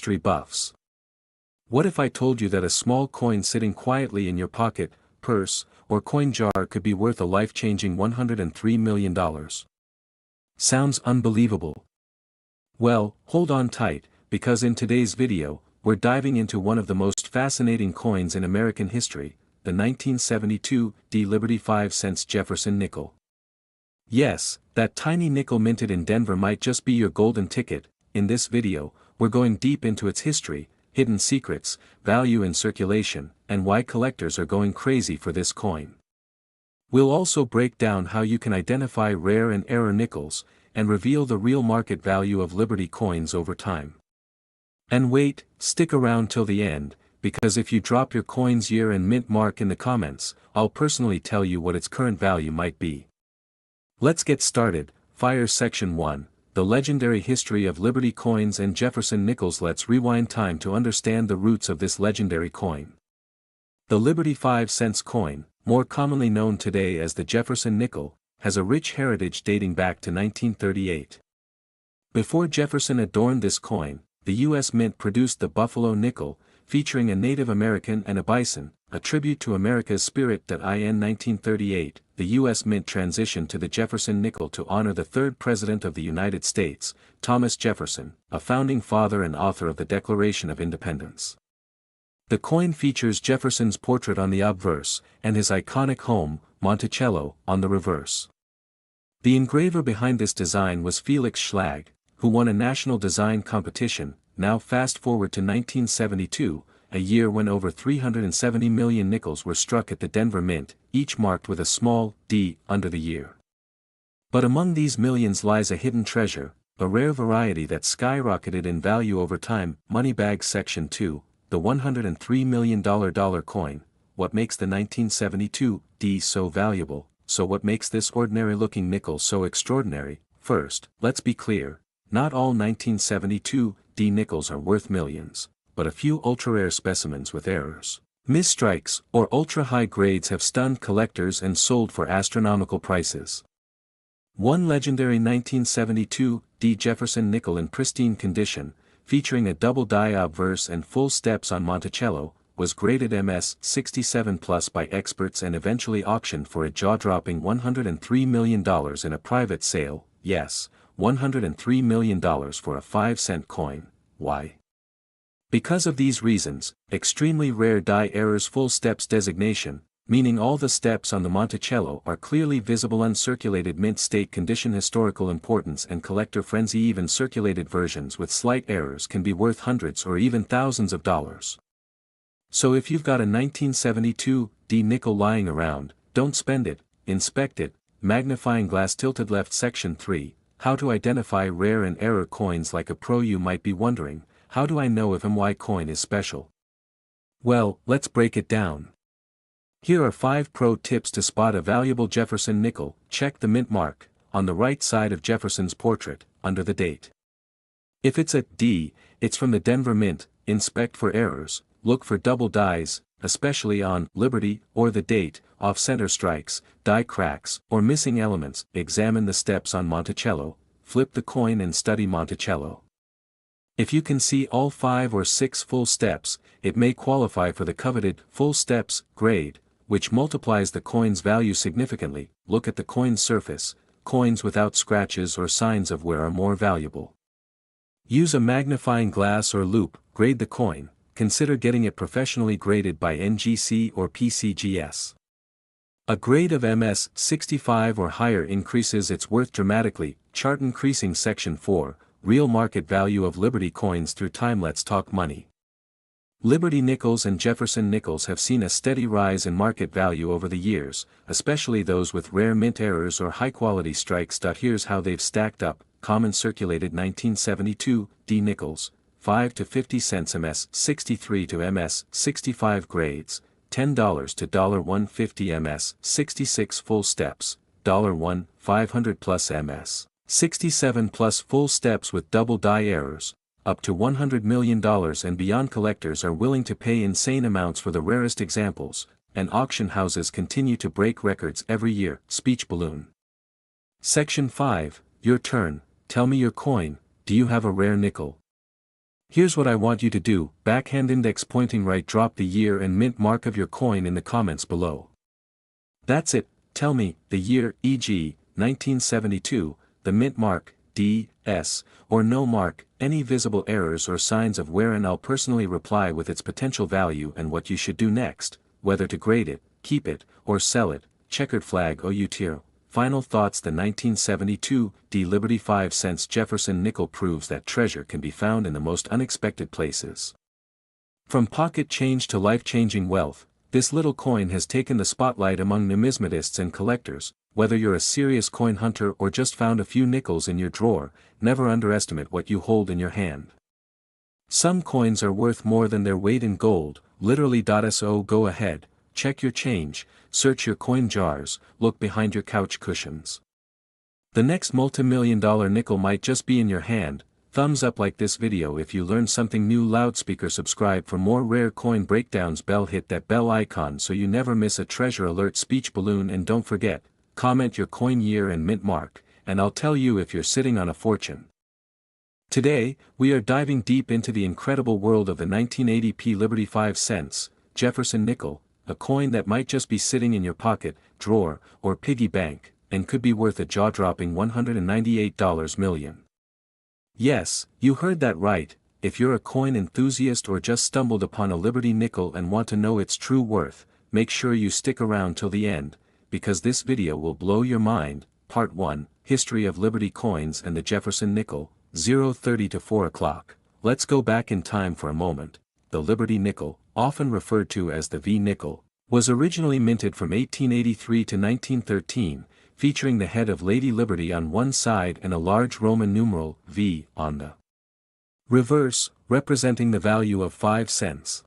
history buffs. What if I told you that a small coin sitting quietly in your pocket, purse, or coin jar could be worth a life-changing $103 million? Sounds unbelievable. Well, hold on tight, because in today's video, we're diving into one of the most fascinating coins in American history, the 1972 Liberty 5 cents Jefferson nickel. Yes, that tiny nickel minted in Denver might just be your golden ticket. In this video, we're going deep into its history, hidden secrets, value in circulation, and why collectors are going crazy for this coin. We'll also break down how you can identify rare and error nickels, and reveal the real market value of Liberty coins over time. And wait, stick around till the end, because if you drop your coin's year and mint mark in the comments, I'll personally tell you what its current value might be. Let's get started. Fire Section 1, The Legendary History of Liberty Coins and Jefferson Nickels. Let's rewind time to understand the roots of this legendary coin. The Liberty 5 cents coin, more commonly known today as the Jefferson nickel, has a rich heritage dating back to 1938. Before Jefferson adorned this coin, the U.S. Mint produced the Buffalo nickel, featuring a Native American and a bison, a tribute to America's spirit. In 1938, the U.S. Mint transitioned to the Jefferson nickel to honor the third President of the United States, Thomas Jefferson, a founding father and author of the Declaration of Independence. The coin features Jefferson's portrait on the obverse, and his iconic home, Monticello, on the reverse. The engraver behind this design was Felix Schlag, who won a national design competition. Now fast forward to 1972, a year when over 370 million nickels were struck at the Denver Mint, each marked with a small d under the year. But among these millions lies a hidden treasure, a rare variety that skyrocketed in value over time. Moneybag Section 2, the $103 million dollar coin. What makes the 1972 D so valuable? So what makes this ordinary-looking nickel so extraordinary? First, let's be clear, not all 1972 D nickels are worth millions, but a few ultra-rare specimens with errors, misstrikes, or ultra-high grades have stunned collectors and sold for astronomical prices. One legendary 1972 D Jefferson nickel in pristine condition, featuring a double die obverse and full steps on Monticello, was graded MS 67+ by experts and eventually auctioned for a jaw-dropping $103 million in a private sale. Yes, $103 million for a 5-cent coin. Why? Because of these reasons: extremely rare die errors, full steps designation, meaning all the steps on the Monticello are clearly visible, uncirculated mint state condition, historical importance and collector frenzy. Even circulated versions with slight errors can be worth hundreds or even thousands of dollars. So if you've got a 1972 D nickel lying around, don't spend it, inspect it. Magnifying glass tilted left. Section 3, How to identify rare and error coins like a pro. You might be wondering, how do I know if my coin is special? Well, let's break it down. Here are 5 pro tips to spot a valuable Jefferson nickel. Check the mint mark, on the right side of Jefferson's portrait, under the date. If it's a D, it's from the Denver Mint. Inspect for errors, look for double dies, especially on Liberty, or the date, off-center strikes, die cracks, or missing elements. Examine the steps on Monticello, flip the coin and study Monticello. If you can see all 5 or 6 full steps, it may qualify for the coveted full steps grade, which multiplies the coin's value significantly. Look at the coin's surface. Coins without scratches or signs of wear are more valuable. Use a magnifying glass or loupe. Grade the coin. Consider getting it professionally graded by NGC or PCGS. A grade of MS 65 or higher increases its worth dramatically. Chart increasing. Section 4, Real market value of Liberty coins through time. Let's talk money. Liberty nickels and Jefferson nickels have seen a steady rise in market value over the years, especially those with rare mint errors or high-quality strikes. Here's how they've stacked up. Common circulated 1972 D nickels, 5 to 50 cents MS 63 to MS 65 grades, $10 to $1.50 MS 66 full steps, $1 500 plus MS 67 plus full steps with double die errors, up to $100 million and beyond. Collectors are willing to pay insane amounts for the rarest examples, and auction houses continue to break records every year. Speech balloon. Section 5, Your turn. Tell me your coin. Do you have a rare nickel? Here's what I want you to do, backhand index pointing right, drop the year and mint mark of your coin in the comments below. That's it, tell me, the year, e.g., 1972, the mint mark, D, S, or no mark, any visible errors or signs of wear, and I'll personally reply with its potential value and what you should do next, whether to grade it, keep it, or sell it, checkered flag or UTIR. Final thoughts. The 1972 D Liberty 5 cents Jefferson nickel proves that treasure can be found in the most unexpected places. From pocket change to life-changing wealth, this little coin has taken the spotlight among numismatists and collectors. Whether you're a serious coin hunter or just found a few nickels in your drawer, never underestimate what you hold in your hand. Some coins are worth more than their weight in gold, literally. So go ahead, check your change, search your coin jars, look behind your couch cushions. The next multi-million-dollar nickel might just be in your hand. Thumbs up, like this video if you learned something new, loudspeaker, subscribe for more rare coin breakdowns, bell, hit that bell icon so you never miss a treasure alert, speech balloon, and don't forget, comment your coin year and mint mark, and I'll tell you if you're sitting on a fortune. Today, we are diving deep into the incredible world of the 1980p Liberty 5 cents, Jefferson nickel, a coin that might just be sitting in your pocket, drawer, or piggy bank, and could be worth a jaw-dropping $198 million. Yes, you heard that right. If you're a coin enthusiast or just stumbled upon a Liberty nickel and want to know its true worth, make sure you stick around till the end, because this video will blow your mind. Part 1, History of Liberty Coins and the Jefferson Nickel, 0:30 to 4 o'clock. Let's go back in time for a moment. The Liberty nickel, often referred to as the V nickel, was originally minted from 1883 to 1913, featuring the head of Lady Liberty on one side and a large Roman numeral, V, on the reverse, representing the value of 5 cents.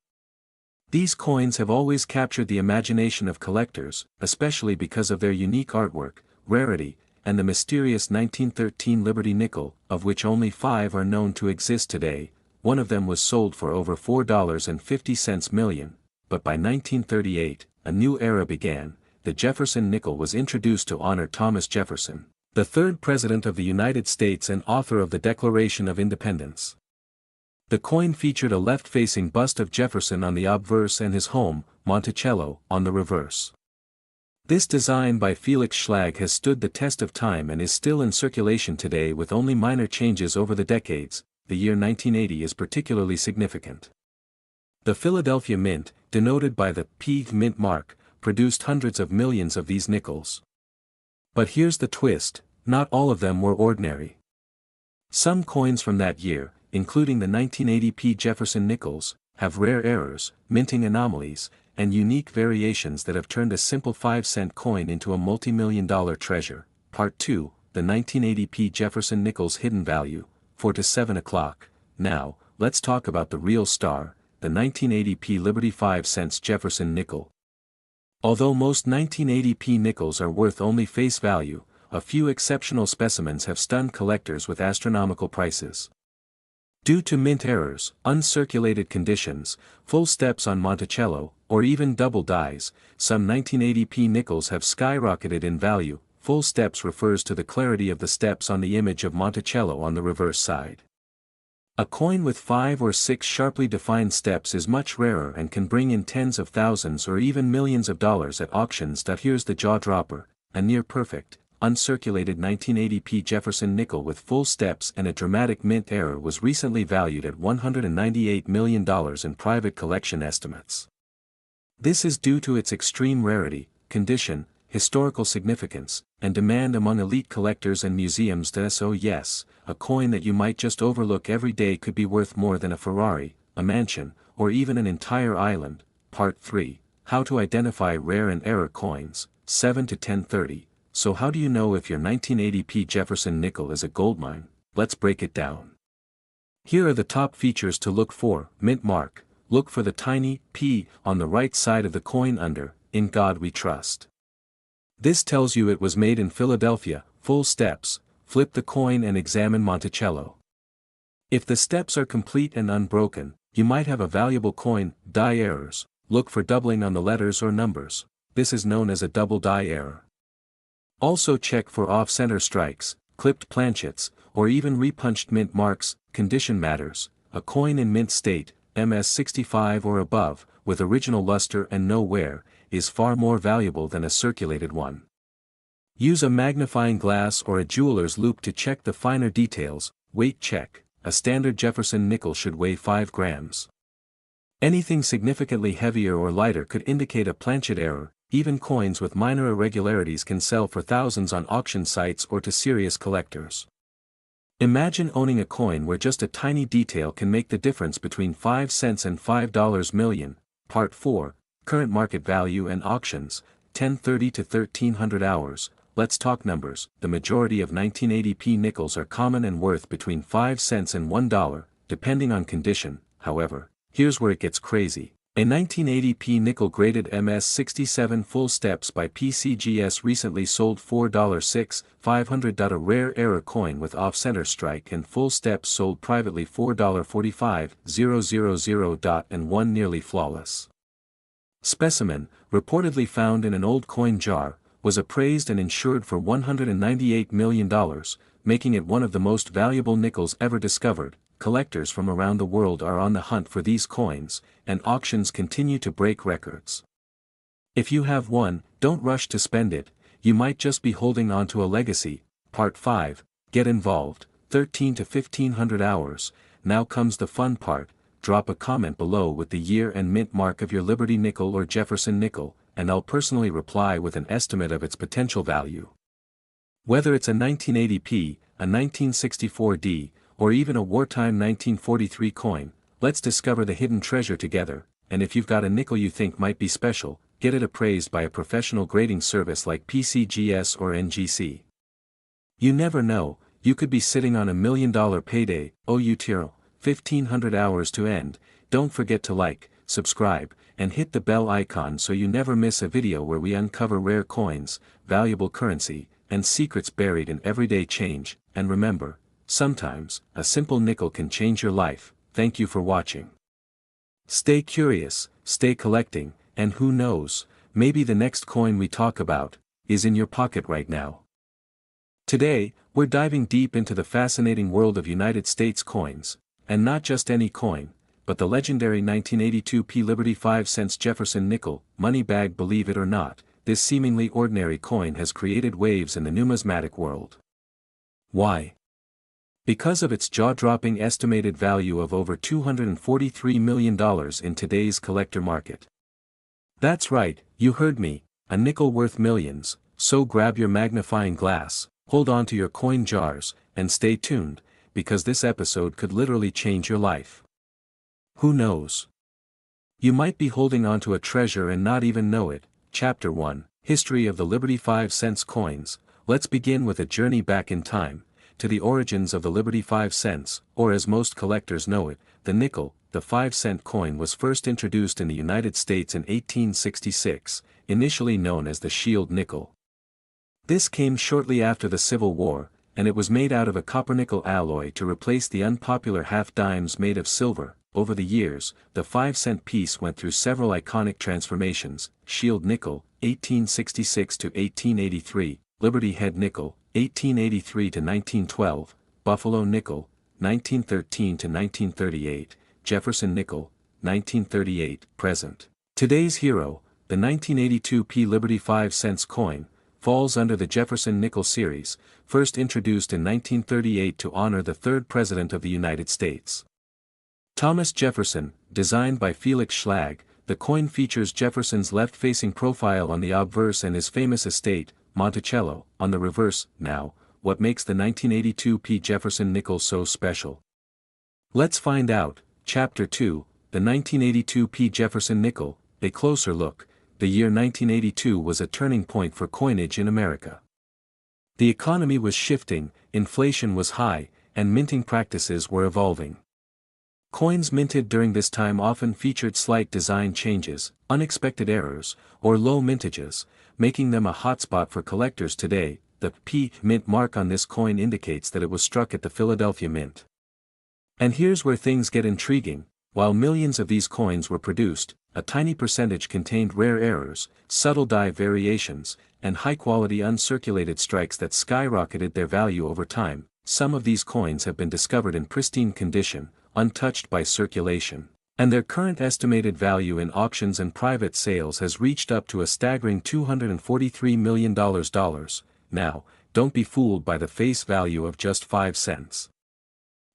These coins have always captured the imagination of collectors, especially because of their unique artwork, rarity, and the mysterious 1913 Liberty nickel, of which only 5 are known to exist today. One of them was sold for over $4.50 million, but by 1938, a new era began. The Jefferson nickel was introduced to honor Thomas Jefferson, the third President of the United States and author of the Declaration of Independence. The coin featured a left-facing bust of Jefferson on the obverse and his home, Monticello, on the reverse. This design by Felix Schlag has stood the test of time and is still in circulation today with only minor changes over the decades. The year 1980 is particularly significant. The Philadelphia Mint, denoted by the P mint mark, produced hundreds of millions of these nickels. But here's the twist, not all of them were ordinary. Some coins from that year, including the 1980p Jefferson nickels, have rare errors, minting anomalies, and unique variations that have turned a simple 5-cent coin into a multi-million-dollar treasure. Part 2, the 1980p Jefferson nickels hidden value, 4 to 7 o'clock. Now, let's talk about the real star, the 1980p Liberty 5 cents Jefferson nickel. Although most 1980p nickels are worth only face value, a few exceptional specimens have stunned collectors with astronomical prices. Due to mint errors, uncirculated conditions, full steps on Monticello, or even double dies, some 1980p nickels have skyrocketed in value. Full steps refers to the clarity of the steps on the image of Monticello on the reverse side. A coin with 5 or 6 sharply defined steps is much rarer and can bring in tens of thousands or even millions of dollars at auctions. Here's the jaw-dropper, a near-perfect, uncirculated 1980p Jefferson nickel with full steps and a dramatic mint error was recently valued at $198 million in private collection estimates. This is due to its extreme rarity, condition, historical significance, and demand among elite collectors and museums. So yes, a coin that you might just overlook every day could be worth more than a Ferrari, a mansion, or even an entire island. Part 3, How to Identify Rare and Error Coins, 7 to 10:30. So how do you know if your 1980p Jefferson nickel is a goldmine? Let's break it down. Here are the top features to look for. Mint mark. Look for the tiny P on the right side of the coin under, "In God We Trust." This tells you it was made in Philadelphia. Full steps. Flip the coin and examine Monticello. If the steps are complete and unbroken, you might have a valuable coin. Die errors. Look for doubling on the letters or numbers. This is known as a double die error. Also check for off-center strikes, clipped planchets, or even repunched mint marks. Condition matters. a coin in mint state, MS65 or above, with original luster and no wear, is far more valuable than a circulated one. Use a magnifying glass or a jeweler's loupe to check the finer details. Weight check. A standard Jefferson nickel should weigh 5 grams. Anything significantly heavier or lighter could indicate a planchet error. Even coins with minor irregularities can sell for thousands on auction sites or to serious collectors. Imagine owning a coin where just a tiny detail can make the difference between 5 cents and $5 million. Part 4, Current Market Value and Auctions, 1030 to 1300 hours. Let's talk numbers. The majority of 1980p nickels are common and worth between 5 cents and $1, depending on condition. However, here's where it gets crazy. A 1980p nickel graded MS67 full steps by PCGS recently sold $4.6500. A rare error coin with off-center strike and full steps sold privately $4.45000. And one nearly flawless specimen, reportedly found in an old coin jar, was appraised and insured for $198 million, making it one of the most valuable nickels ever discovered. Collectors from around the world are on the hunt for these coins, and auctions continue to break records. If you have one, don't rush to spend it, you might just be holding on to a legacy. Part 5, Get involved, 13 to 1500 hours. Now comes the fun part. Drop a comment below with the year and mint mark of your Liberty nickel or Jefferson nickel, and I'll personally reply with an estimate of its potential value. Whether it's a 1980p, a 1964D, or even a wartime 1943 coin, let's discover the hidden treasure together. And if you've got a nickel you think might be special, get it appraised by a professional grading service like PCGS or NGC. You never know, you could be sitting on $1 million payday. Oh, you tiro, 1500 hours to end. Don't forget to like, subscribe, and hit the bell icon so you never miss a video where we uncover rare coins, valuable currency, and secrets buried in everyday change. And remember, sometimes, a simple nickel can change your life. Thank you for watching. Stay curious, stay collecting, and who knows, maybe the next coin we talk about is in your pocket right now. Today, we're diving deep into the fascinating world of United States coins, and not just any coin, but the legendary 1982p Liberty 5 cents Jefferson nickel, money bag. Believe it or not, this seemingly ordinary coin has created waves in the numismatic world. Why? Because of its jaw-dropping estimated value of over $243 million in today's collector market. That's right, you heard me, a nickel worth millions. So grab your magnifying glass, hold on to your coin jars, and stay tuned, because this episode could literally change your life. Who knows? You might be holding on to a treasure and not even know it. Chapter 1, History of the Liberty 5 cents coins. Let's begin with a journey back in time, to the origins of the Liberty 5 cents, or as most collectors know it, the nickel. The 5-cent coin was first introduced in the United States in 1866, initially known as the Shield nickel. This came shortly after the Civil War, and it was made out of a copper-nickel alloy to replace the unpopular half-dimes made of silver. Over the years, the 5-cent piece went through several iconic transformations: Shield nickel, 1866 to 1883, Liberty Head nickel, 1883 to 1912, Buffalo nickel, 1913 to 1938, Jefferson nickel, 1938, present. Today's hero, the 1982p Liberty 5 cents coin, falls under the Jefferson nickel series, first introduced in 1938 to honor the third President of the United States. Thomas Jefferson, designed by Felix Schlag. The coin features Jefferson's left-facing profile on the obverse and his famous estate, Monticello, on the reverse. Now, what makes the 1982p Jefferson nickel so special? Let's find out. Chapter 2, The 1982p Jefferson nickel, a closer look. The year 1982 was a turning point for coinage in America. The economy was shifting, inflation was high, and minting practices were evolving. Coins minted during this time often featured slight design changes, unexpected errors, or low mintages, making them a hotspot for collectors today. The P mint mark on this coin indicates that it was struck at the Philadelphia Mint. And here's where things get intriguing. While millions of these coins were produced, a tiny percentage contained rare errors, subtle die variations, and high-quality uncirculated strikes that skyrocketed their value over time. Some of these coins have been discovered in pristine condition, untouched by circulation. And their current estimated value in auctions and private sales has reached up to a staggering $243 million. Now, don't be fooled by the face value of just 5 cents.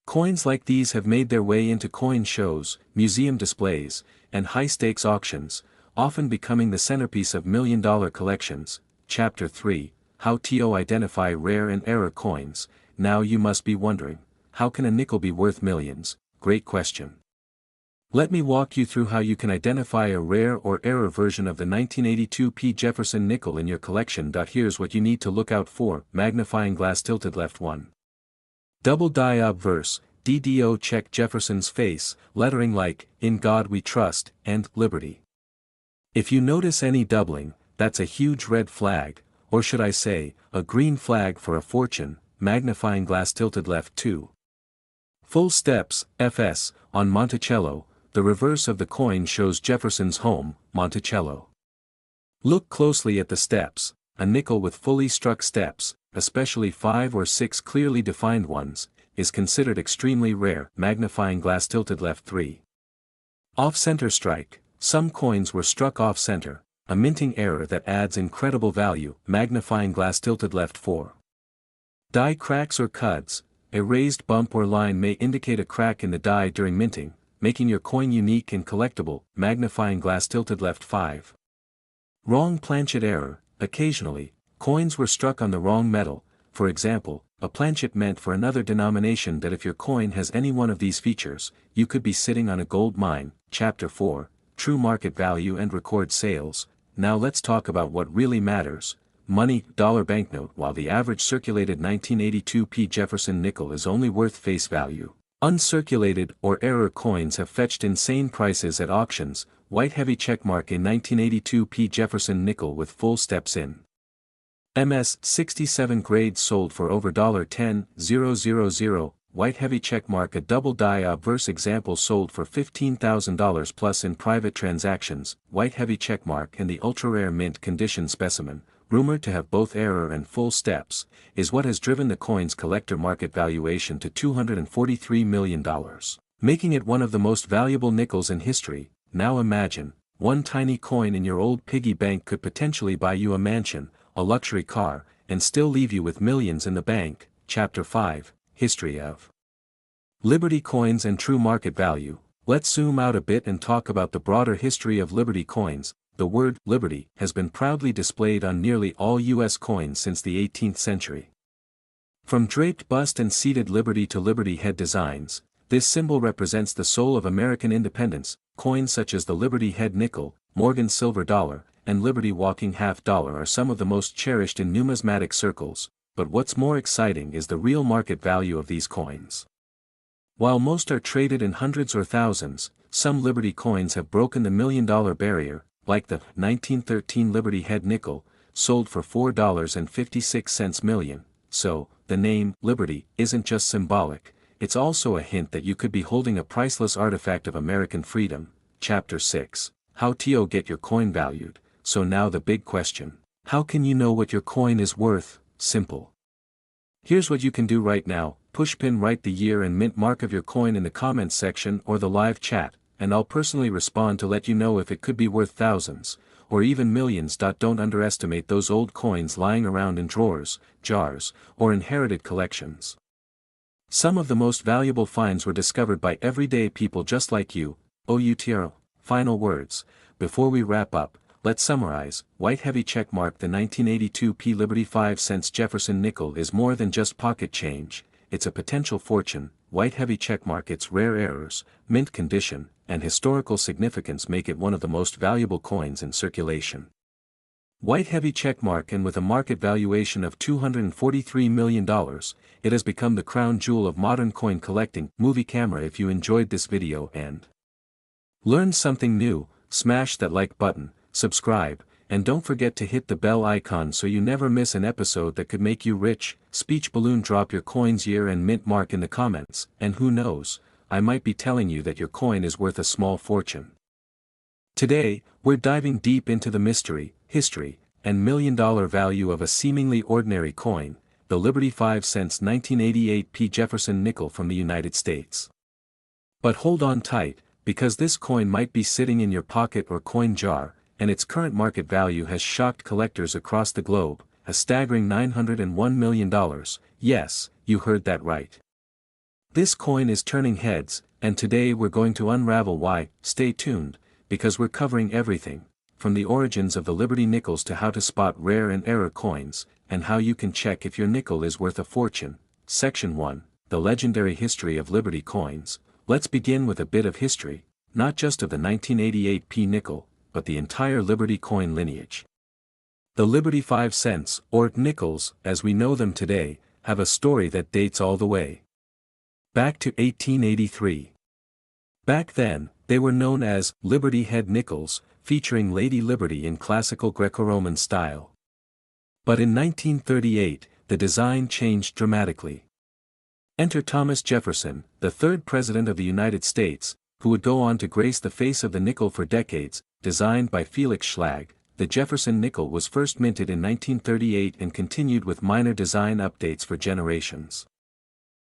Coins like these have made their way into coin shows, museum displays, and high-stakes auctions, often becoming the centerpiece of million-dollar collections. Chapter 3, How to Identify Rare and Error Coins. Now you must be wondering, how can a nickel be worth millions? Great question. Let me walk you through how you can identify a rare or error version of the 1982 P. Jefferson nickel in your collection. Here's what you need to look out for. Magnifying glass tilted left 1. Double die obverse, DDO. Check Jefferson's face, lettering like, "In God We Trust," and "Liberty." If you notice any doubling, that's a huge red flag, or should I say, a green flag for a fortune. Magnifying glass tilted left 2. Full steps, FS, on Monticello. The reverse of the coin shows Jefferson's home, Monticello. Look closely at the steps. A nickel with fully struck steps, especially 5 or 6 clearly defined ones, is considered extremely rare. Magnifying glass tilted left 3. Off-center strike. Some coins were struck off-center, a minting error that adds incredible value. Magnifying glass tilted left 4. Die cracks or cuds. A raised bump or line may indicate a crack in the die during minting, making your coin unique and collectible. Magnifying glass tilted left 5. Wrong planchet error. Occasionally, coins were struck on the wrong metal. For example, a planchet meant for another denomination. That if your coin has any one of these features, you could be sitting on a gold mine. Chapter 4, True Market Value and Record Sales. Now let's talk about what really matters. Money, dollar banknote. While the average circulated 1982 P. Jefferson nickel is only worth face value, uncirculated or error coins have fetched insane prices at auctions. White heavy checkmark in 1982 P. Jefferson nickel with full steps in. MS 67 grades sold for over $10,000. White heavy checkmark. A double die obverse example sold for $15,000 plus in private transactions. White heavy checkmark. And the ultra-rare mint condition specimen, rumored to have both error and full steps, is what has driven the coin's collector market valuation to $243 million, making it one of the most valuable nickels in history. Now imagine, one tiny coin in your old piggy bank could potentially buy you a mansion, a luxury car, and still leave you with millions in the bank. Chapter 5, History of Liberty Coins and True Market Value. Let's zoom out a bit and talk about the broader history of Liberty coins. The word "Liberty" has been proudly displayed on nearly all U.S. coins since the 18th century. From draped bust and seated Liberty to Liberty head designs, this symbol represents the soul of American independence. Coins such as the Liberty head nickel, Morgan silver dollar, and Liberty walking half dollar are some of the most cherished in numismatic circles, but what's more exciting is the real market value of these coins. While most are traded in hundreds or thousands, some Liberty coins have broken the $1 million barrier, like the 1913 Liberty head nickel, sold for $4.56 million. So, the name, Liberty, isn't just symbolic, it's also a hint that you could be holding a priceless artifact of American freedom. Chapter 6, How to Get Your Coin Valued. So now the big question. How can you know what your coin is worth? Simple. Here's what you can do right now. Pushpin write the year and mint mark of your coin in the comments section or the live chat, and I'll personally respond to let you know if it could be worth thousands, or even millions. Don't underestimate those old coins lying around in drawers, jars, or inherited collections. Some of the most valuable finds were discovered by everyday people just like you. OUTRO. Final words. Before we wrap up, let's summarize. White heavy checkmark. The 1982 P. Liberty 5 cents Jefferson nickel is more than just pocket change, it's a potential fortune. White heavy checkmark. Its rare errors, mint condition, and historical significance make it one of the most valuable coins in circulation. White heavy checkmark. And with a market valuation of $243 million, it has become the crown jewel of modern coin collecting. Movie camera. If you enjoyed this video and learned something new, smash that like button, subscribe, and don't forget to hit the bell icon so you never miss an episode that could make you rich. Speech balloon. Drop your coin's year and mint mark in the comments, and who knows, I might be telling you that your coin is worth a small fortune. Today, we're diving deep into the mystery, history, and million-dollar value of a seemingly ordinary coin, the Liberty 5 cents 1988 P. Jefferson nickel from the United States. But hold on tight, because this coin might be sitting in your pocket or coin jar, and its current market value has shocked collectors across the globe, a staggering $901 million. Yes, you heard that right. This coin is turning heads, and today we're going to unravel why. Stay tuned, because we're covering everything, from the origins of the Liberty nickels to how to spot rare and error coins, and how you can check if your nickel is worth a fortune. Section 1, The Legendary History of Liberty Coins. Let's begin with a bit of history, not just of the 1988 P nickel, but the entire Liberty coin lineage. The Liberty 5 cents, or nickels, as we know them today, have a story that dates all the way back to 1883. Back then, they were known as Liberty head nickels, featuring Lady Liberty in classical Greco-Roman style. But in 1938, the design changed dramatically. Enter Thomas Jefferson, the third President of the United States, who would go on to grace the face of the nickel for decades. Designed by Felix Schlag, the Jefferson nickel was first minted in 1938 and continued with minor design updates for generations.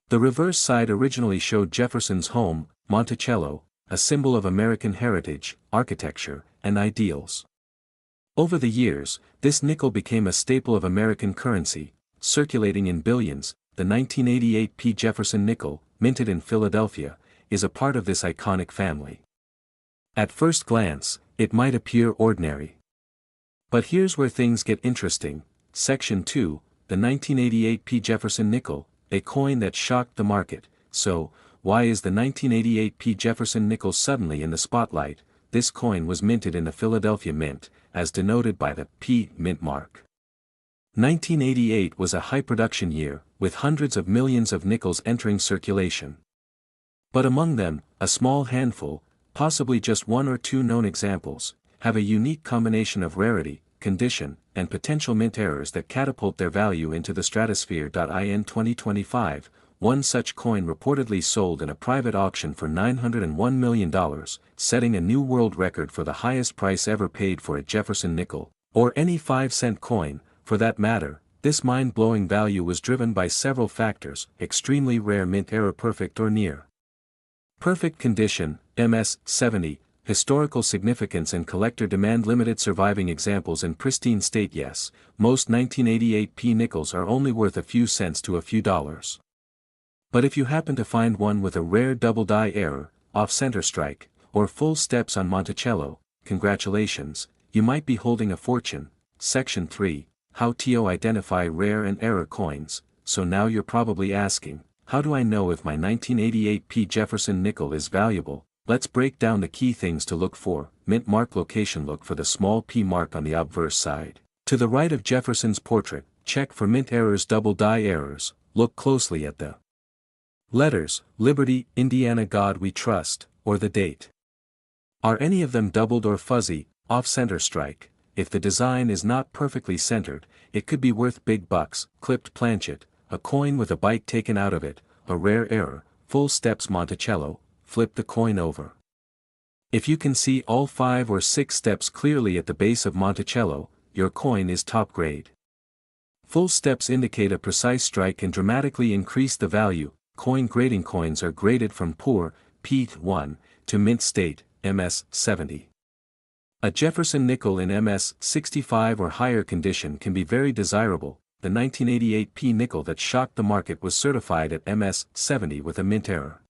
The reverse side originally showed Jefferson's home, Monticello, a symbol of American heritage, architecture, and ideals. Over the years, this nickel became a staple of American currency, circulating in billions. The 1988 P. Jefferson nickel, minted in Philadelphia, is a part of this iconic family. At first glance, it might appear ordinary. But here's where things get interesting. Section 2, the 1988 P. Jefferson nickel, a coin that shocked the market. So, why is the 1988 P. Jefferson nickel suddenly in the spotlight? This coin was minted in the Philadelphia Mint, as denoted by the P mint mark. 1988 was a high-production year, with hundreds of millions of nickels entering circulation. But among them, a small handful, possibly just one or two known examples, have a unique combination of rarity, condition, and potential mint errors that catapult their value into the stratosphere. In 2025, one such coin reportedly sold in a private auction for $901 million, setting a new world record for the highest price ever paid for a Jefferson nickel, or any 5-cent coin. For that matter, this mind-blowing value was driven by several factors: extremely rare mint error, perfect or near perfect condition, MS-70, historical significance and collector demand, limited surviving examples in pristine state. Yes, most 1988 P nickels are only worth a few cents to a few dollars. But if you happen to find one with a rare double die error, off-center strike, or full steps on Monticello, congratulations, you might be holding a fortune. Section 3, How to identify rare and error coins. So now you're probably asking, how do I know if my 1988 P. Jefferson nickel is valuable? Let's break down the key things to look for. Mint mark location: look for the small P mark on the obverse side. To the right of Jefferson's portrait, check for mint errors, double die errors. Look closely at the letters, Liberty, Indiana, God We Trust, or the date. Are any of them doubled or fuzzy, off-center strike? If the design is not perfectly centered, it could be worth big bucks. Clipped planchet, a coin with a bite taken out of it, a rare error. Full steps Monticello, flip the coin over. If you can see all 5 or 6 steps clearly at the base of Monticello, your coin is top grade. Full steps indicate a precise strike and dramatically increase the value. Coin grading: coins are graded from poor, P1, to mint state, MS-70. A Jefferson nickel in MS-65 or higher condition can be very desirable. The 1988 P nickel that shocked the market was certified at MS-70 with a mint error.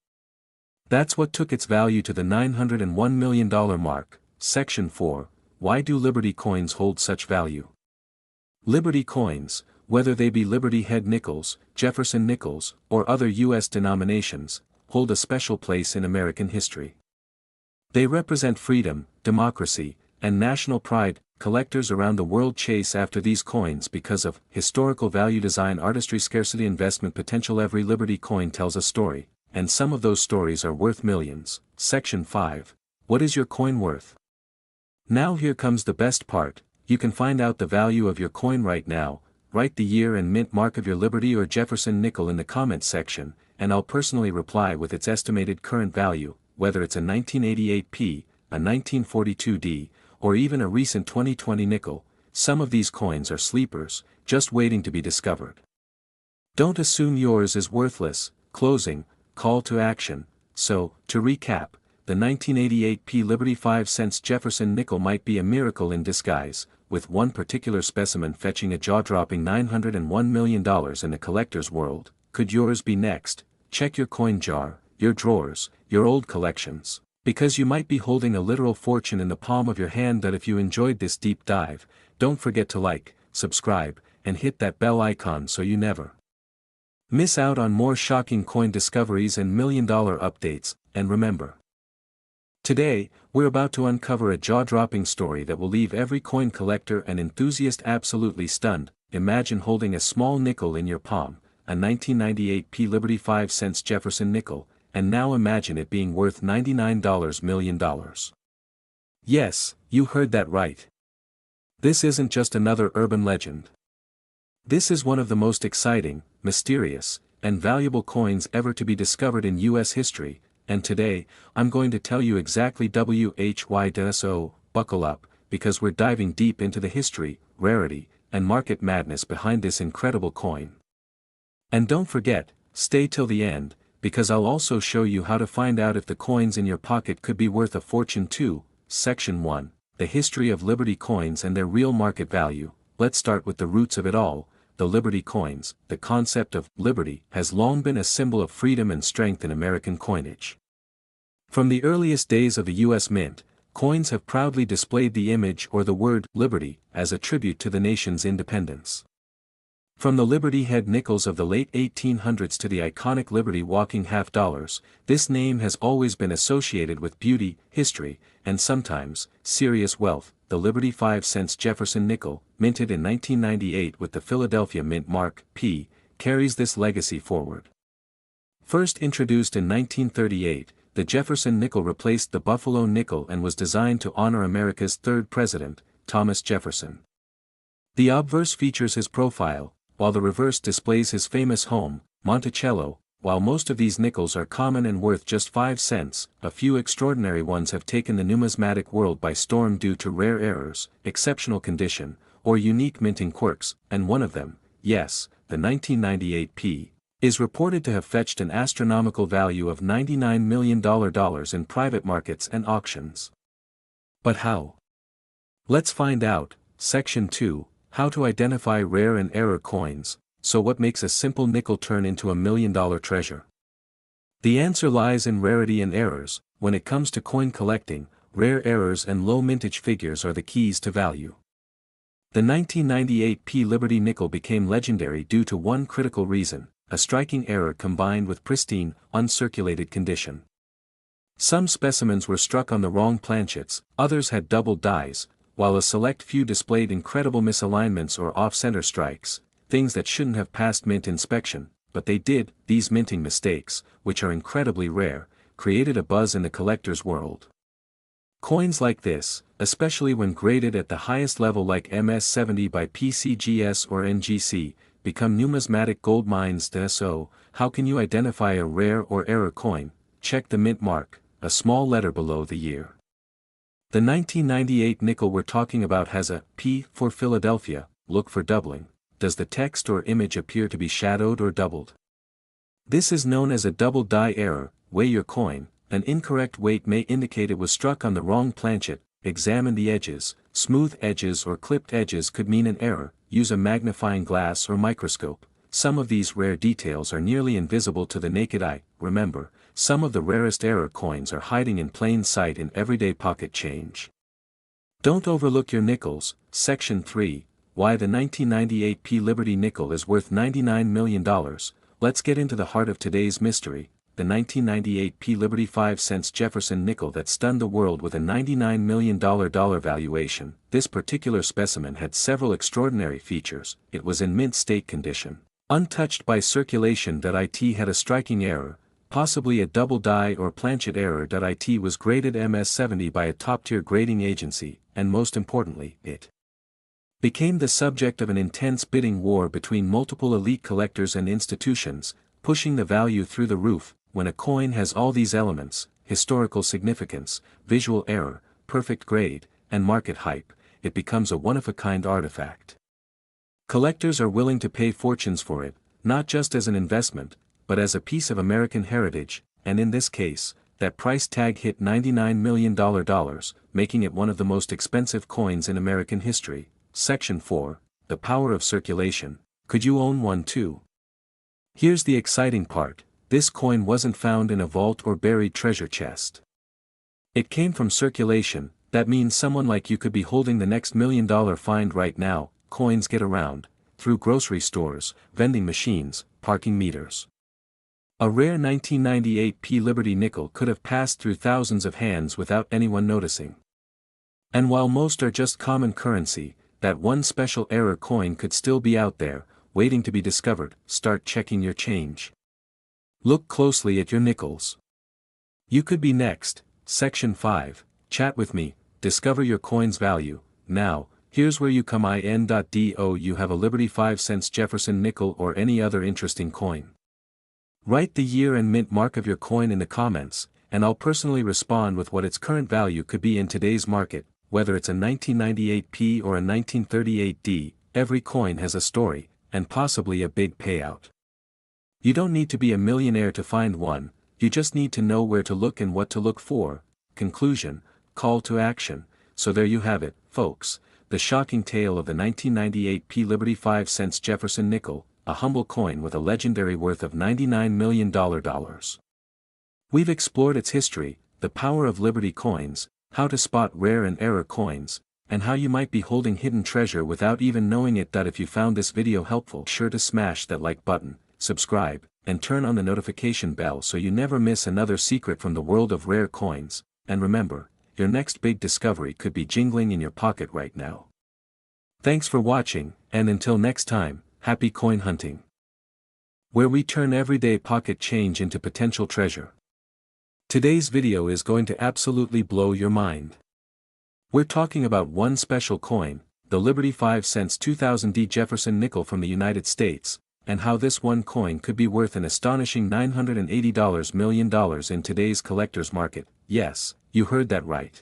That's what took its value to the $901 million mark. Section 4, Why do Liberty coins hold such value? Liberty coins, whether they be Liberty head nickels, Jefferson nickels, or other U.S. denominations, hold a special place in American history. They represent freedom, democracy, and national pride. Collectors around the world chase after these coins because of historical value, design, artistry, scarcity, investment potential. Every Liberty coin tells a story, and some of those stories are worth millions. Section 5, What is your coin worth? Now here comes the best part. You can find out the value of your coin right now. Write the year and mint mark of your Liberty or Jefferson nickel in the comments section, and I'll personally reply with its estimated current value, whether it's a 1988 P, a 1942 D, or even a recent 2020 nickel. Some of these coins are sleepers, just waiting to be discovered. Don't assume yours is worthless. Closing, call to action. So, to recap, the 1988 P. Liberty 5 cents Jefferson nickel might be a miracle in disguise, with one particular specimen fetching a jaw-dropping $901 million in the collector's world. Could yours be next? Check your coin jar, your drawers, your old collections, because you might be holding a literal fortune in the palm of your hand. That if you enjoyed this deep dive, don't forget to like, subscribe, and hit that bell icon so you never miss out on more shocking coin discoveries and million-dollar updates. And remember, today, we're about to uncover a jaw-dropping story that will leave every coin collector and enthusiast absolutely stunned. Imagine holding a small nickel in your palm, a 1998 P. Liberty 5 cents Jefferson nickel, and now imagine it being worth $99 million. Yes, you heard that right. This isn't just another urban legend. This is one of the most exciting, mysterious, and valuable coins ever to be discovered in U.S. history, and today, I'm going to tell you exactly why. Buckle up, because we're diving deep into the history, rarity, and market madness behind this incredible coin. And don't forget, stay till the end, because I'll also show you how to find out if the coins in your pocket could be worth a fortune too. Section 1, The History of Liberty Coins and Their Real Market Value. Let's start with the roots of it all. The Liberty coins. The concept of liberty has long been a symbol of freedom and strength in American coinage. From the earliest days of the U.S. Mint, coins have proudly displayed the image or the word liberty as a tribute to the nation's independence. From the Liberty Head nickels of the late 1800s to the iconic Liberty walking half dollars, this name has always been associated with beauty, history, and sometimes, serious wealth. The Liberty 5 cents Jefferson nickel, minted in 1998 with the Philadelphia Mint Mark P, carries this legacy forward. First introduced in 1938, the Jefferson nickel replaced the Buffalo nickel and was designed to honor America's third president, Thomas Jefferson. The obverse features his profile, while the reverse displays his famous home, Monticello. While most of these nickels are common and worth just 5 cents, a few extraordinary ones have taken the numismatic world by storm due to rare errors, exceptional condition, or unique minting quirks, and one of them, yes, the 1998 P, is reported to have fetched an astronomical value of $99 million in private markets and auctions. But how? Let's find out. Section 2, How to Identify Rare and Error Coins. So what makes a simple nickel turn into $1 million treasure? The answer lies in rarity and errors. When it comes to coin collecting, rare errors and low mintage figures are the keys to value. The 1998 P. Liberty nickel became legendary due to one critical reason: a striking error combined with pristine, uncirculated condition. Some specimens were struck on the wrong planchets, others had doubled dies, while a select few displayed incredible misalignments or off-center strikes, things that shouldn't have passed mint inspection, but they did. These minting mistakes, which are incredibly rare, created a buzz in the collector's world. Coins like this, especially when graded at the highest level like MS70 by PCGS or NGC, become numismatic gold mines. So, how can you identify a rare or error coin? Check the mint mark, a small letter below the year. The 1998 nickel we're talking about has a P for Philadelphia. Look for doubling. Does the text or image appear to be shadowed or doubled? This is known as a double die error. Weigh your coin. An incorrect weight may indicate it was struck on the wrong planchet. Examine the edges. Smooth edges or clipped edges could mean an error. Use a magnifying glass or microscope. Some of these rare details are nearly invisible to the naked eye. Remember, some of the rarest error coins are hiding in plain sight in everyday pocket change. Don't overlook your nickels. Section 3, Why the 1998 P. Liberty nickel is worth $99 million. Let's get into the heart of today's mystery. The 1998 P. Liberty 5 cents Jefferson nickel that stunned the world with a $99 million valuation. This particular specimen had several extraordinary features. It was in mint state condition, untouched by circulation. It had a striking error, possibly a double die or planchet error. It was graded MS70 by a top-tier grading agency, and most importantly, it became the subject of an intense bidding war between multiple elite collectors and institutions, pushing the value through the roof. When a coin has all these elements, historical significance, visual error, perfect grade, and market hype, it becomes a one-of-a-kind artifact. Collectors are willing to pay fortunes for it, not just as an investment, but as a piece of American heritage. and in this case, that price tag hit $99 million, making it one of the most expensive coins in American history. Section 4, The Power of Circulation. Could you own one too? Here's the exciting part, this coin wasn't found in a vault or buried treasure chest. It came from circulation, that means someone like you could be holding the next $1 million find right now. Coins get around, through grocery stores, vending machines, parking meters. A rare 1998 P Liberty nickel could have passed through thousands of hands without anyone noticing. And while most are just common currency, that one special error coin could still be out there, waiting to be discovered. Start checking your change. Look closely at your nickels. You could be next. Section 5, Chat with me, discover your coin's value. Now, here's where you come in.do. You have a Liberty 5 cents Jefferson nickel or any other interesting coin. Write the year and mint mark of your coin in the comments, and I'll personally respond with what its current value could be in today's market, whether it's a 1998 P or a 1938 D. Every coin has a story, and possibly a big payout. You don't need to be a millionaire to find one, you just need to know where to look and what to look for. Conclusion, call to action. So there you have it, folks, the shocking tale of the 1998 P Liberty 5 cents Jefferson nickel, a humble coin with a legendary worth of $99 million. We've explored its history, the power of Liberty coins, how to spot rare and error coins, and how you might be holding hidden treasure without even knowing it. If you found this video helpful, be sure to smash that like button, subscribe, and turn on the notification bell so you never miss another secret from the world of rare coins. And remember, your next big discovery could be jingling in your pocket right now. Thanks for watching, and until next time, happy coin hunting, where we turn everyday pocket change into potential treasure. Today's video is going to absolutely blow your mind. We're talking about one special coin, the Liberty 5 cents 2000 D Jefferson nickel from the United States, and how this one coin could be worth an astonishing $980 million in today's collector's market. Yes, you heard that right.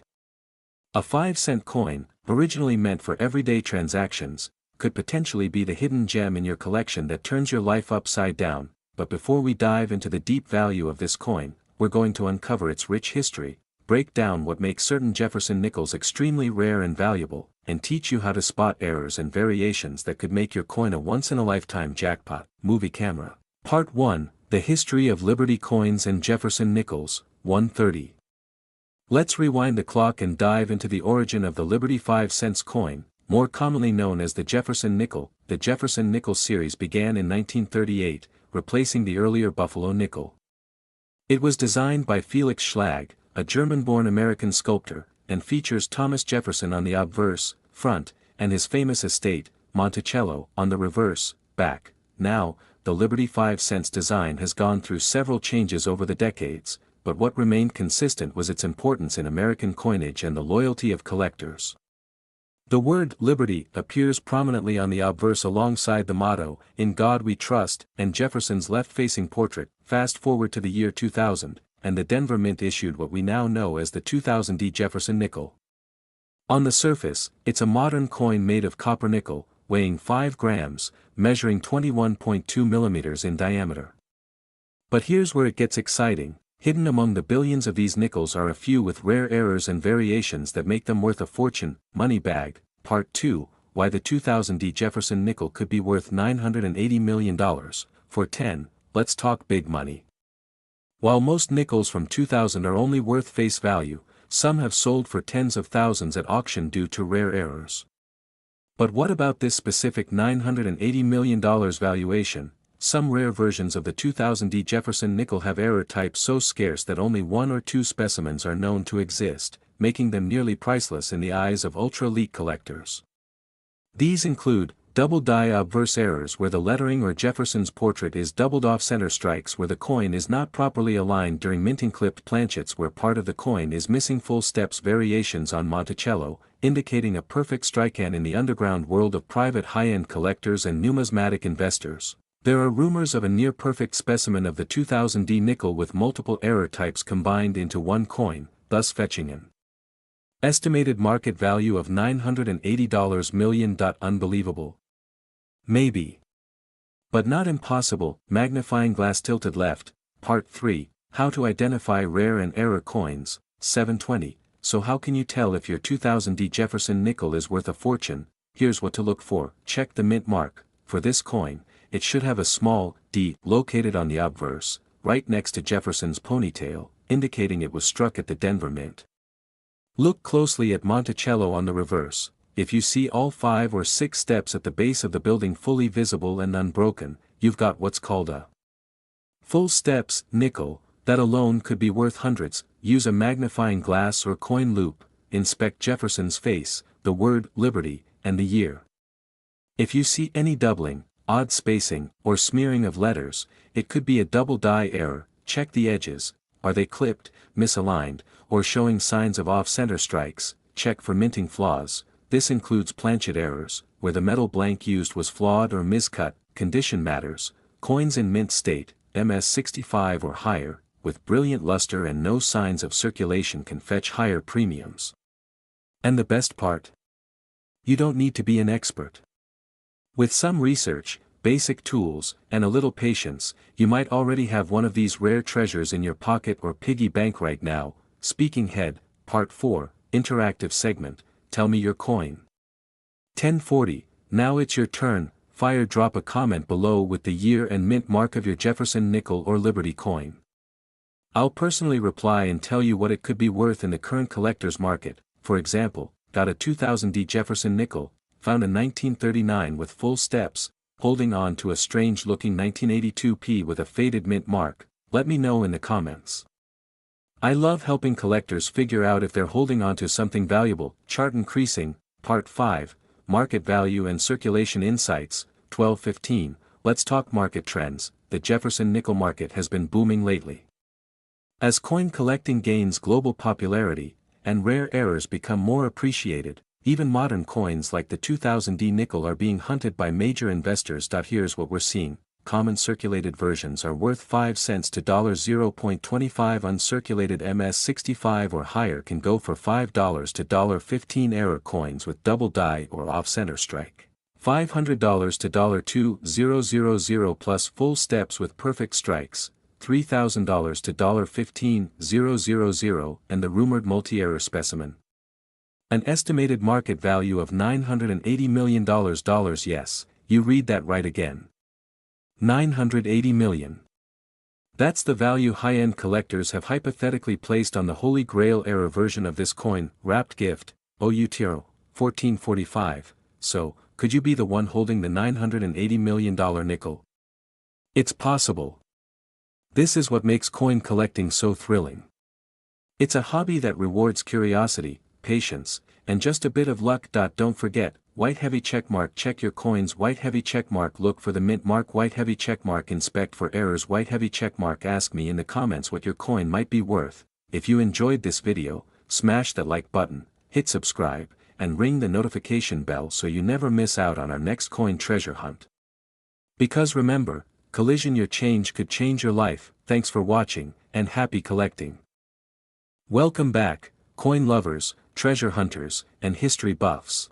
A 5-cent coin, originally meant for everyday transactions, could potentially be the hidden gem in your collection that turns your life upside down. But before we dive into the deep value of this coin, we're going to uncover its rich history, break down what makes certain Jefferson nickels extremely rare and valuable, and teach you how to spot errors and variations that could make your coin a once-in-a-lifetime jackpot. Movie camera. Part 1, The History of Liberty Coins and Jefferson Nickels, 130. Let's rewind the clock and dive into the origin of the Liberty 5 cents coin, more commonly known as the Jefferson nickel. The Jefferson nickel series began in 1938, replacing the earlier Buffalo nickel. It was designed by Felix Schlag, a German-born American sculptor, and features Thomas Jefferson on the obverse, front, and his famous estate, Monticello, on the reverse, back. Now, the Liberty 5 cents design has gone through several changes over the decades, but what remained consistent was its importance in American coinage and the loyalty of collectors. The word Liberty appears prominently on the obverse alongside the motto, In God We Trust, and Jefferson's left-facing portrait. Fast forward to the year 2000, and the Denver Mint issued what we now know as the 2000 D Jefferson nickel. On the surface, it's a modern coin made of copper nickel, weighing 5 grams, measuring 21.2 millimeters in diameter. But here's where it gets exciting. Hidden among the billions of these nickels are a few with rare errors and variations that make them worth a fortune. Money bag, Part 2, Why the 2000 D Jefferson nickel could be worth $980 million. For 10, let's talk big money. While most nickels from 2000 are only worth face value, some have sold for tens of thousands at auction due to rare errors. But what about this specific $980 million valuation? Some rare versions of the 2000 D Jefferson nickel have error types so scarce that only 1 or 2 specimens are known to exist, making them nearly priceless in the eyes of ultra-elite collectors. These include double die obverse errors where the lettering or Jefferson's portrait is doubled off, center strikes where the coin is not properly aligned during minting, clipped planchets where part of the coin is missing, full steps, variations on Monticello, indicating a perfect strikeand in the underground world of private high-end collectors and numismatic investors. There are rumors of a near-perfect specimen of the 2000 D nickel with multiple error types combined into one coin, thus fetching an estimated market value of $980 million. Unbelievable? Maybe. But not impossible. Magnifying glass tilted left, Part 3, How to identify rare and error coins, 720. So how can you tell if your 2000D Jefferson nickel is worth a fortune? Here's what to look for. Check the mint mark. For this coin, it should have a small d located on the obverse, right next to Jefferson's ponytail, indicating it was struck at the Denver Mint. Look closely at Monticello on the reverse. If you see all 5 or 6 steps at the base of the building fully visible and unbroken, you've got what's called a full steps nickel. That alone could be worth hundreds. Use a magnifying glass or coin loop, inspect Jefferson's face, the word Liberty, and the year. If you see any doubling, odd spacing, or smearing of letters, it could be a double die error. Check the edges. Are they clipped, misaligned, or showing signs of off-center strikes? Check for minting flaws. This includes planchet errors, where the metal blank used was flawed or miscut. Condition matters. Coins in mint state, MS65 or higher, with brilliant luster and no signs of circulation can fetch higher premiums. And the best part? You don't need to be an expert. With some research, basic tools, and a little patience, you might already have one of these rare treasures in your pocket or piggy bank right now. Speaking Head, Part 4, Interactive Segment, Tell Me Your Coin. 1040, now it's your turn. Drop a comment below with the year and mint mark of your Jefferson nickel or Liberty coin. I'll personally reply and tell you what it could be worth in the current collector's market. For example, got a 2000D Jefferson nickel, found in 1939 with full steps, holding on to a strange-looking 1982p with a faded mint mark. Let me know in the comments. I love helping collectors figure out if they're holding on to something valuable. Chart increasing, Part 5, Market Value and Circulation Insights, 1215. Let's talk market trends. The Jefferson nickel market has been booming lately. As coin collecting gains global popularity, and rare errors become more appreciated, even modern coins like the 2000D nickel are being hunted by major investors. Here's what we're seeing. Common circulated versions are worth 5 cents to $0.25. Uncirculated MS65 or higher can go for $5 to $1.15. Error coins with double die or off-center strike, $500 to $2,000 plus full steps with perfect strikes, $3,000 to $15,000, and the rumored multi-error specimen. An estimated market value of $980 million. Yes, you read that right again. $980 million. That's the value high-end collectors have hypothetically placed on the Holy Grail era version of this coin. Wrapped gift, OUTRO, 1445. So, could you be the one holding the $980 million nickel? It's possible. This is what makes coin collecting so thrilling. It's a hobby that rewards curiosity, patience, and just a bit of luck. Don't forget, white heavy checkmark. Check your coins. White heavy checkmark. Look for the mint mark. White heavy checkmark. Inspect for errors. White heavy checkmark. Ask me in the comments what your coin might be worth. If you enjoyed this video, smash that like button, hit subscribe, and ring the notification bell so you never miss out on our next coin treasure hunt. Because remember, collision your change could change your life. Thanks for watching, and happy collecting. Welcome back, coin lovers, treasure hunters, and history buffs.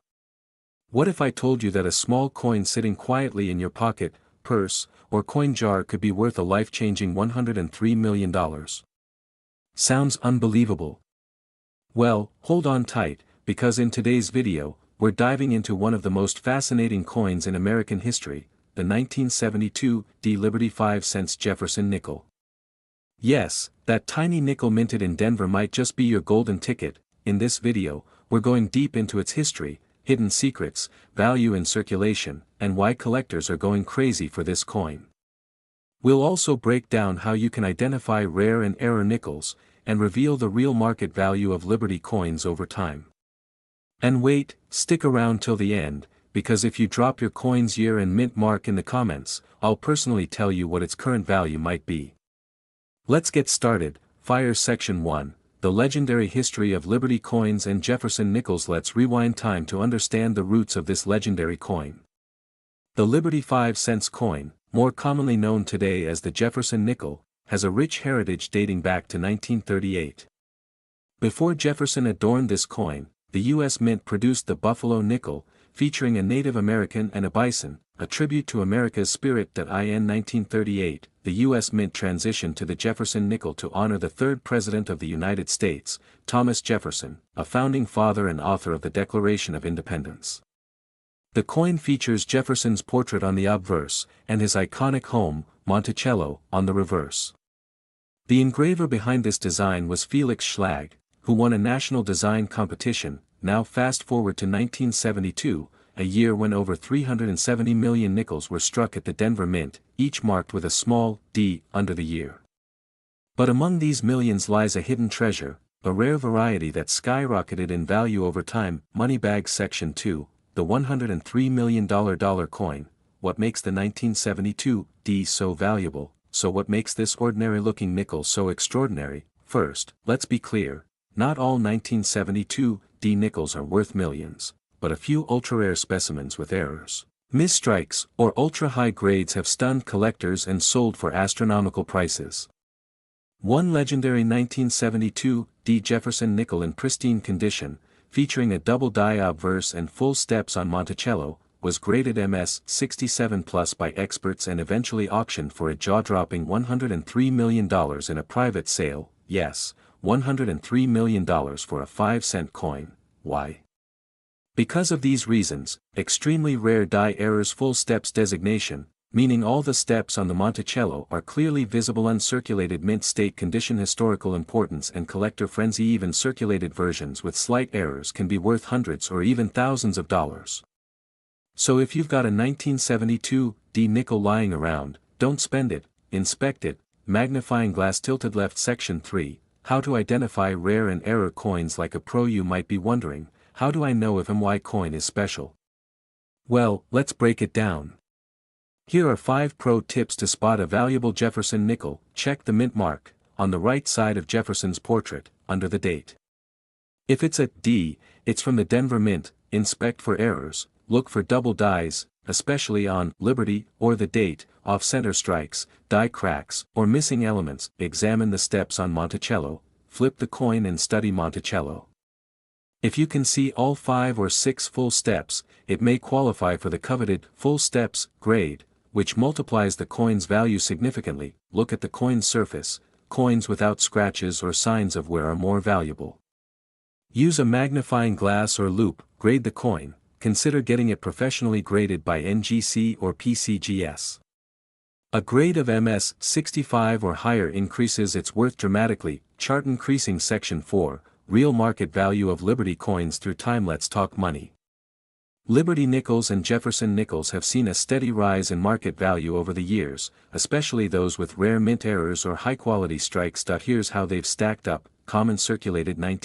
What if I told you that a small coin sitting quietly in your pocket, purse, or coin jar could be worth a life-changing $103 million? Sounds unbelievable. Well, hold on tight, because in today's video, we're diving into one of the most fascinating coins in American history, the 1972D Liberty 5 cents Jefferson nickel. Yes, that tiny nickel minted in Denver might just be your golden ticket. In this video, we're going deep into its history, hidden secrets, value in circulation, and why collectors are going crazy for this coin. We'll also break down how you can identify rare and error nickels, and reveal the real market value of Liberty coins over time. And wait, stick around till the end, because if you drop your coin's year and mint mark in the comments, I'll personally tell you what its current value might be. Let's get started. Section 1, The Legendary History of Liberty Coins and Jefferson Nickels. Let's rewind time to understand the roots of this legendary coin. The Liberty 5 cents coin, more commonly known today as the Jefferson nickel, has a rich heritage dating back to 1938. Before Jefferson adorned this coin, the U.S. Mint produced the Buffalo nickel, featuring a Native American and a bison, a tribute to America's spirit. In 1938, the U.S. Mint transitioned to the Jefferson nickel to honor the third President of the United States, Thomas Jefferson, a founding father and author of the Declaration of Independence. The coin features Jefferson's portrait on the obverse, and his iconic home, Monticello, on the reverse. The engraver behind this design was Felix Schlag, who won a national design competition. Now fast forward to 1972, a year when over 370 million nickels were struck at the Denver Mint, each marked with a small d under the year. But among these millions lies a hidden treasure, a rare variety that skyrocketed in value over time. Moneybag Section 2, the $103 million dollar coin. What makes the 1972 D so valuable? So what makes this ordinary-looking nickel so extraordinary? First, let's be clear, not all 1972 D nickels are worth millions, but a few ultra-rare specimens with errors, misstrikes, or ultra-high grades have stunned collectors and sold for astronomical prices. One legendary 1972 D Jefferson nickel in pristine condition, featuring a double die obverse and full steps on Monticello, was graded MS 67+ by experts and eventually auctioned for a jaw-dropping $103 million in a private sale. Yes, $103 million for a 5-cent coin. Why? Because of these reasons: extremely rare die errors, full steps designation, meaning all the steps on the Monticello are clearly visible, uncirculated mint state condition, historical importance and collector frenzy. Even circulated versions with slight errors can be worth hundreds or even thousands of dollars. So if you've got a 1972 D nickel lying around, don't spend it, inspect it. Magnifying glass tilted left. Section 3, how to identify rare and error coins like a pro. You might be wondering, how do I know if my coin is special? Well, let's break it down. Here are 5 pro tips to spot a valuable Jefferson nickel. Check the mint mark, on the right side of Jefferson's portrait, under the date. If it's a D, it's from the Denver Mint. Inspect for errors, look for double dies, especially on Liberty, or the date, off-center strikes, die cracks, or missing elements. Examine the steps on Monticello, flip the coin and study Monticello. If you can see all 5 or 6 full steps, it may qualify for the coveted full steps grade, which multiplies the coin's value significantly. Look at the coin's surface. Coins without scratches or signs of wear are more valuable. Use a magnifying glass or loupe. Grade the coin. Consider getting it professionally graded by NGC or PCGS. A grade of MS 65 or higher increases its worth dramatically. Chart increasing. Section 4, real market value of Liberty coins through time. Let's talk money. Liberty nickels and Jefferson nickels have seen a steady rise in market value over the years, especially those with rare mint errors or high-quality strikes. Here's how they've stacked up. Common circulated 19